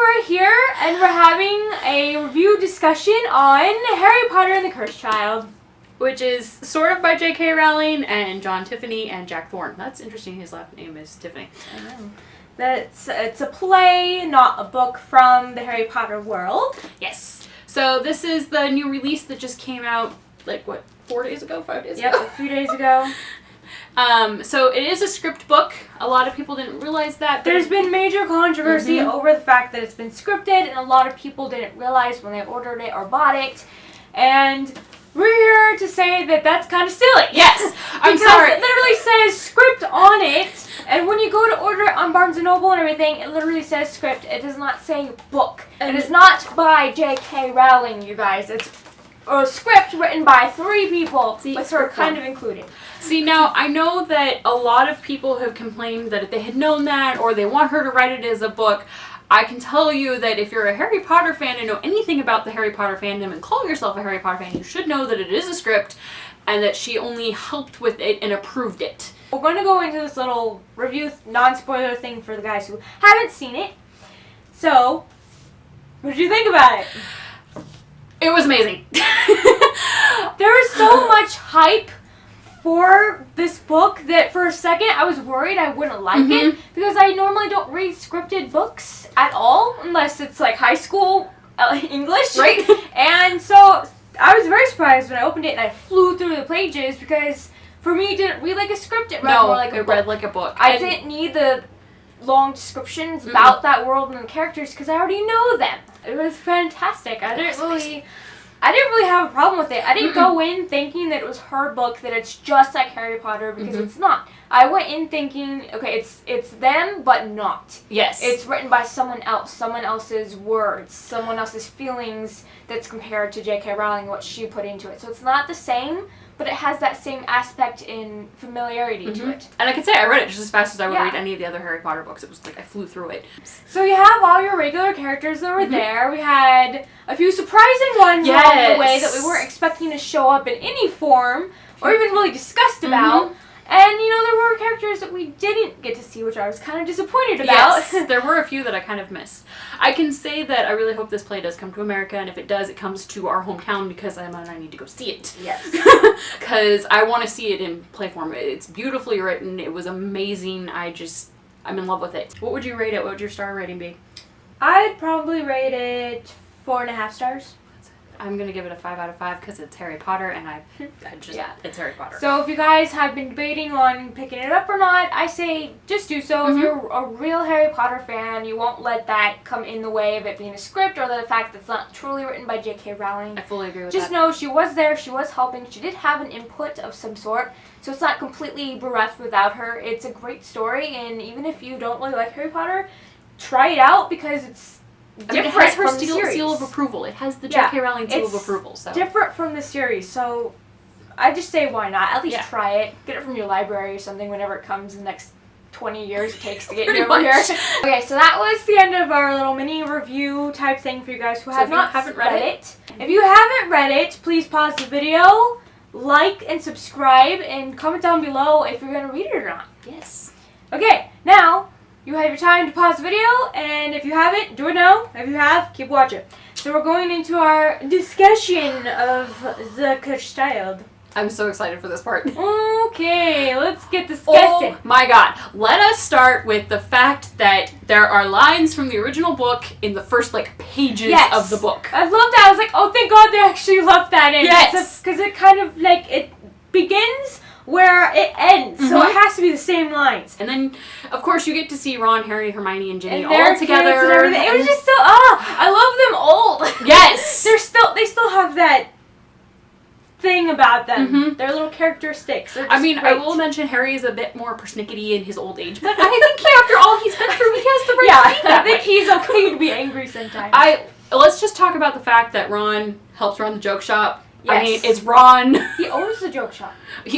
we're here and we're having a review discussion on Harry Potter and the Cursed Child. Which is sort of by J.K. Rowling and John Tiffany and Jack Thorne. That's interesting, his last name is Tiffany. I know. It's a play, not a book from the Harry Potter world. Yes. So this is the new release that just came out, 4 days ago? 5 days ago? Yep, a few days ago. So it is a script book. A lot of people didn't realize that. There's been major controversy over the fact that it's been scripted, and a lot of people didn't realize when they ordered it or bought it. And we're here to say that that's kind of silly. Yes, I'm sorry. It literally says script on it, and when you go to order it on Barnes & Noble and everything, it literally says script. It does not say book. And it is not by J.K. Rowling, you guys. It's a script written by 3 people, with her kind of included. See, now, I know that a lot of people have complained that if they had known that, or they want her to write it as a book, I can tell you that if you're a Harry Potter fan and know anything about the Harry Potter fandom and call yourself a Harry Potter fan, you should know that it is a script and that she only helped with it and approved it. We're going to go into this little review, non-spoiler thing for the guys who haven't seen it. So, what did you think about it? It was amazing. There was so much hype for this book that for a second I was worried I wouldn't like it, because I normally don't read scripted books at all unless it's like high school English, right? And so I was very surprised when I opened it and I flew through the pages, because for me it didn't read like a script, it read more like a book. Read like a book. I didn't need the long descriptions about that world and the characters because I already know them. It was fantastic. I didn't really have a problem with it. I didn't go in thinking that it was her book, that it's just like Harry Potter, because it's not. I went in thinking, okay, it's them, but not. Yes. It's written by someone else, someone else's words, someone else's feelings that's compared to J.K. Rowling, what she put into it. So it's not the same, but it has that same aspect in familiarity to it. And I can say I read it just as fast as I would read any of the other Harry Potter books. It was like I flew through it. So you have all your regular characters that were there. We had a few surprising ones along the way that we weren't expecting to show up in any form or even really discussed about. And, you know, there were characters that we didn't get to see, which I was kind of disappointed about. Yes, there were a few that I kind of missed. I can say that I really hope this play does come to America, and if it does, it comes to our hometown, because I need to go see it. Yes. Because I want to see it in play form. It's beautifully written. It was amazing. I'm in love with it. What would you rate it? What would your star rating be? I'd probably rate it 4.5 stars. I'm going to give it a 5 out of 5 because it's Harry Potter, and it's Harry Potter. So if you guys have been debating on picking it up or not, I say just do so. If you're a real Harry Potter fan, you won't let that come in the way of it being a script or the fact that it's not truly written by J.K. Rowling. I fully agree with that. Just know she was there, she was helping, she did have an input of some sort, so it's not completely bereft without her. It's a great story, and even if you don't really like Harry Potter, try it out, because it's different. It has her from the series. seal of approval. It has the J.K. Rowling seal of approval. So different from the series, so I just say why not? At least try it. Get it from your library or something whenever it comes in the next 20 years it takes to get it over here. Okay, so that was the end of our little mini review type thing for you guys who haven't read it. If you haven't read it, please pause the video, like and subscribe, and comment down below if you're going to read it or not. Yes. Okay, now you have your time to pause the video, and if you haven't, do it now. If you have, keep watching. So we're going into our discussion of the Cursed Child. I'm so excited for this part. Okay, let's get discussing. Oh my god. Let us start with the fact that there are lines from the original book in the first, pages of the book. I love that. I was like, oh, thank God they actually left that in. Yes. Because it kind of, it begins where it ends, so it has to be the same lines. And then, of course, you get to see Ron, Harry, Hermione, and Ginny and all together. And everything. It was just so, I love them old. Yes. They still have that thing about them. Their little characteristics. I mean, great. I will mention Harry is a bit more persnickety in his old age, but I think after all he's been through, he has the right to be that I think way. he's okay to be angry sometimes. Let's just talk about the fact that Ron helps run the joke shop. Yes. I mean, it's Ron. He owns the joke shop.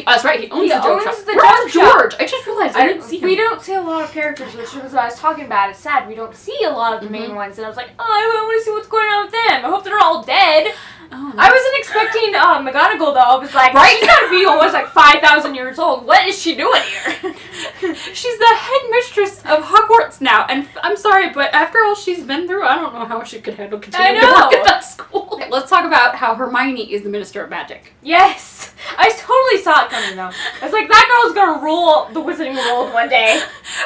That's right, he owns the joke shop. Where's George? I just realized I didn't see him. We don't see a lot of characters, which is what I was talking about. It's sad. We don't see a lot of the main ones, and I was like, oh, I want to see what's going on with them. I hope they're all dead. Oh, I wasn't expecting McGonagall, though. I was like, she's got to be almost 5,000 years old. What is she doing here? She's the headmistress of Hogwarts now, and I'm sorry, but after all she's been through, I don't know how she could handle continuing to work at that school. Okay, let's talk about how Hermione is the Minister of Magic. Yes! I totally saw it coming, though. It's like, that girl's gonna rule the wizarding world one day.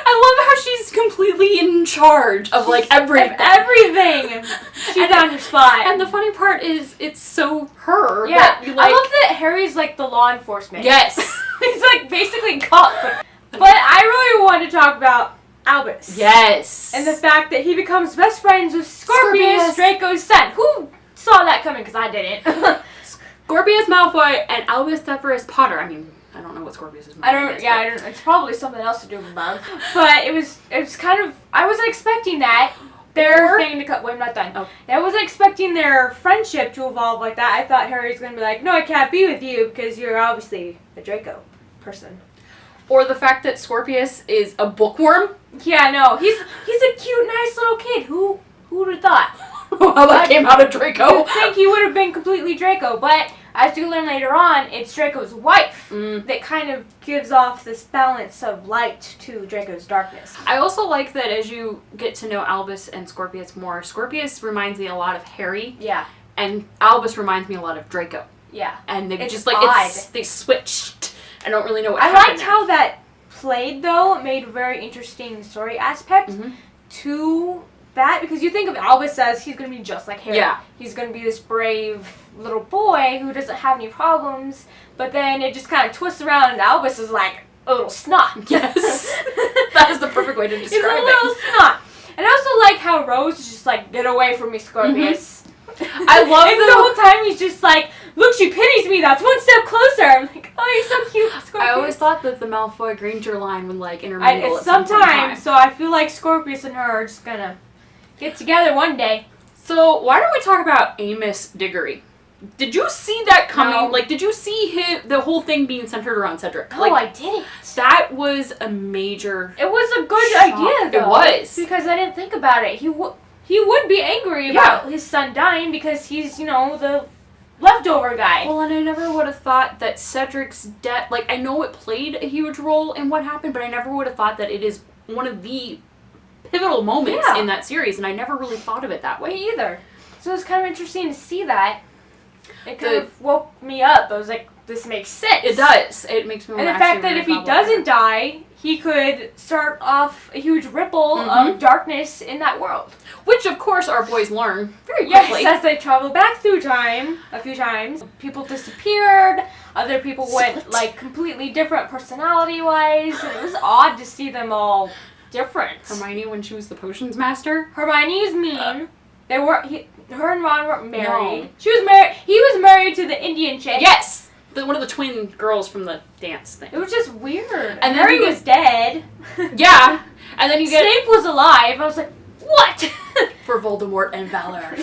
I love how she's completely in charge of, like, everything. Everything! She's on her spot. And the funny part is, it's so her. Yeah, that you, like, I love that Harry's, like, the law enforcement. Yes. He's, like, basically caught. But I really want to talk about Albus. Yes. And the fact that he becomes best friends with Scorpius, Draco's son. Who saw that coming? Because I didn't. Scorpius Malfoy and Albus Severus Potter. I mean, I don't know what Scorpius is. I don't. It's probably something else to do with Mom. But it was kind of. I wasn't expecting that. Their thing to cut. Wait, I'm not done. Oh. I wasn't expecting their friendship to evolve like that. I thought Harry's gonna be like, no, I can't be with you because you're obviously a Draco person. Or the fact that Scorpius is a bookworm. Yeah, no, he's a cute, nice little kid. Who would have thought? Well, that came out of Draco. I think he would have been completely Draco, but as you learn later on, it's Draco's wife that kind of gives off this balance of light to Draco's darkness. I also like that as you get to know Albus and Scorpius more, Scorpius reminds me a lot of Harry. Yeah. And Albus reminds me a lot of Draco. Yeah. And they it's just like odd. they switched. I don't really know what I happened. liked how that played, though. It made a very interesting story aspect to that, because you think of Albus as he's going to be just like Harry. Yeah. He's going to be this brave little boy who doesn't have any problems, but then it just kind of twists around and Albus is like a little snot. Yes. That is the perfect way to describe it. He's a little snot. And I also like how Rose is just like, get away from me, Scorpius. I love the whole time he's just like, look, she pities me, that's one step closer. I'm like, oh, you're so cute, Scorpius. I always thought that the Malfoy Granger line would like intermingle at some time. So I feel like Scorpius and her are just gonna get together one day. So why don't we talk about Amos Diggory? Did you see that coming? No. Like, did you see the whole thing being centered around Cedric? No, like, I didn't. That was a major It was a good idea, though. It was. Because I didn't think about it. He would be angry about his son dying because he's, the leftover guy. Well, and I never would have thought that Cedric's death, like, I know it played a huge role in what happened, but I never would have thought that it is one of the pivotal moments in that series, and I never really thought of it that way. Me either. So it's kind of interesting to see that. It kind of woke me up. I was like, this makes sense. It does. It makes me want to. And the fact that if he doesn't die, he could start off a huge ripple of darkness in that world. Which, of course, our boys learn very quickly. Yes, as they travel back through time a few times. People disappeared. Other people went, like, completely different personality-wise. And it was odd to see them all different. Hermione, when she was the potions master? Hermione is mean. Her and Ron weren't married. No. She was married. He was married to the Indian chick. Yes! One of the twin girls from the dance thing. It was just weird. And Harry was dead. Yeah. And then you get... Snape was alive. I was like, what? For Voldemort and Valor.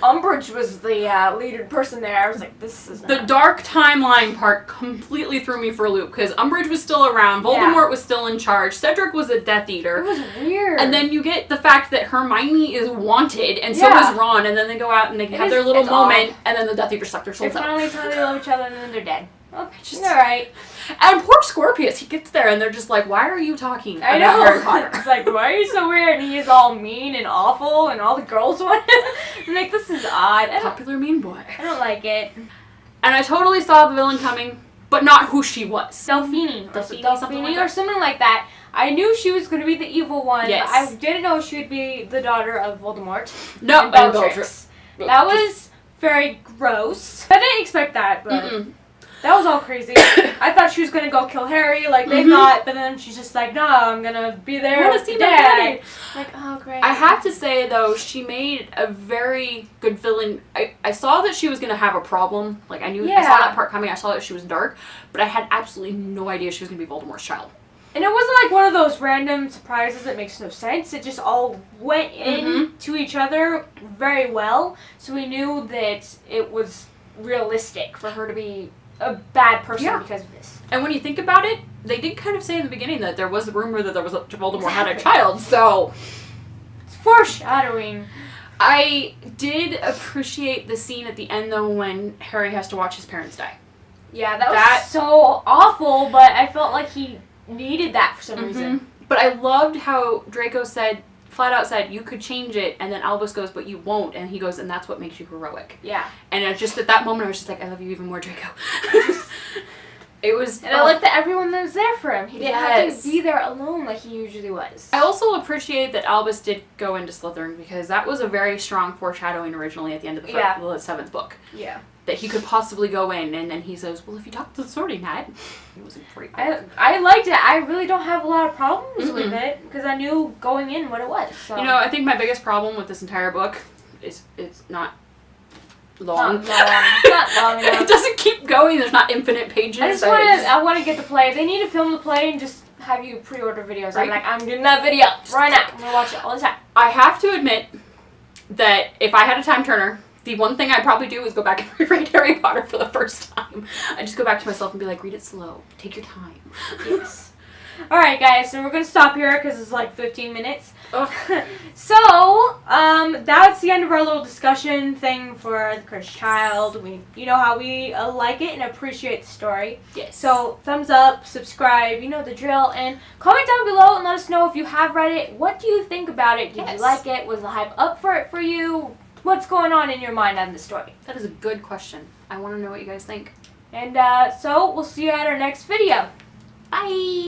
Umbridge was the lead person there. I was like, this is The dark timeline part completely threw me for a loop, because Umbridge was still around, Voldemort was still in charge, Cedric was a Death Eater. It was weird. And then you get the fact that Hermione is wanted, and so is Ron, and then they go out and they have their little moment, and then the Death Eater suck their souls out. It's finally time they love each other, and then they're dead. Okay, just alright. And poor Scorpius, he gets there and they're just like, why are you talking about Harry Potter? It's like, why are you so weird? And he is all mean and awful and all the girls want him. I'm like, this is odd. Popular mean boy. I don't like it. And I totally saw the villain coming, but not who she was. Delphine or something like that. I knew she was going to be the evil one, but I didn't know she would be the daughter of Voldemort. No, and Bellatrix. That was very gross. I didn't expect that, but... That was all crazy. I thought she was going to go kill Harry like they thought, but then she's just like, no, I'm going to be there with Dad. Like, oh, great. I have to say, though, she made a very good villain. I saw that she was going to have a problem. Like, I saw that part coming. I saw that she was dark, but I had absolutely no idea she was going to be Voldemort's child. And it wasn't like one of those random surprises that makes no sense. It just all went into each other very well, so we knew that it was realistic for her to be a bad person because of this. And when you think about it, they did kind of say in the beginning that there was a rumor that Voldemort had a child, so... It's foreshadowing. I did appreciate the scene at the end, though, when Harry has to watch his parents die. Yeah, that was so awful, but I felt like he needed that for some reason. But I loved how Draco flat out said, you could change it, and then Albus goes, but you won't, and he goes, and that's what makes you heroic. Yeah. And it just at that moment, I was just like, I love you even more, Draco. It was... And I like that everyone was there for him. He didn't have to be there alone like he usually was. I also appreciate that Albus did go into Slytherin, because that was a very strong foreshadowing originally at the end of the 7th book. Yeah. That he could possibly go in, and then he says, well, if you talk to the Sorting Hat, it was a great book. I liked it. I really don't have a lot of problems with it, because I knew going in what it was. So. You know, I think my biggest problem with this entire book is it's not long. Not long enough. It doesn't keep going. There's not infinite pages. I want to get the play. They need to film the play and just have you pre-order videos. Right? I'm like, I'm getting that video right now. I'm going to watch it all the time. I have to admit that if I had a time turner, the one thing I'd probably do is go back and reread Harry Potter for the first time. I'd just go back to myself and be like, read it slow. Take your time. Yes. Alright guys, so we're going to stop here because it's like 15 minutes. So, that's the end of our little discussion thing for The Cursed Child. You know how we like it and appreciate the story. Yes. So, thumbs up, subscribe, you know the drill, and comment down below and let us know if you have read it. What do you think about it? Did you like it? Was the hype up for it for you? What's going on in your mind on the story? That is a good question. I want to know what you guys think. And so, we'll see you at our next video. Bye!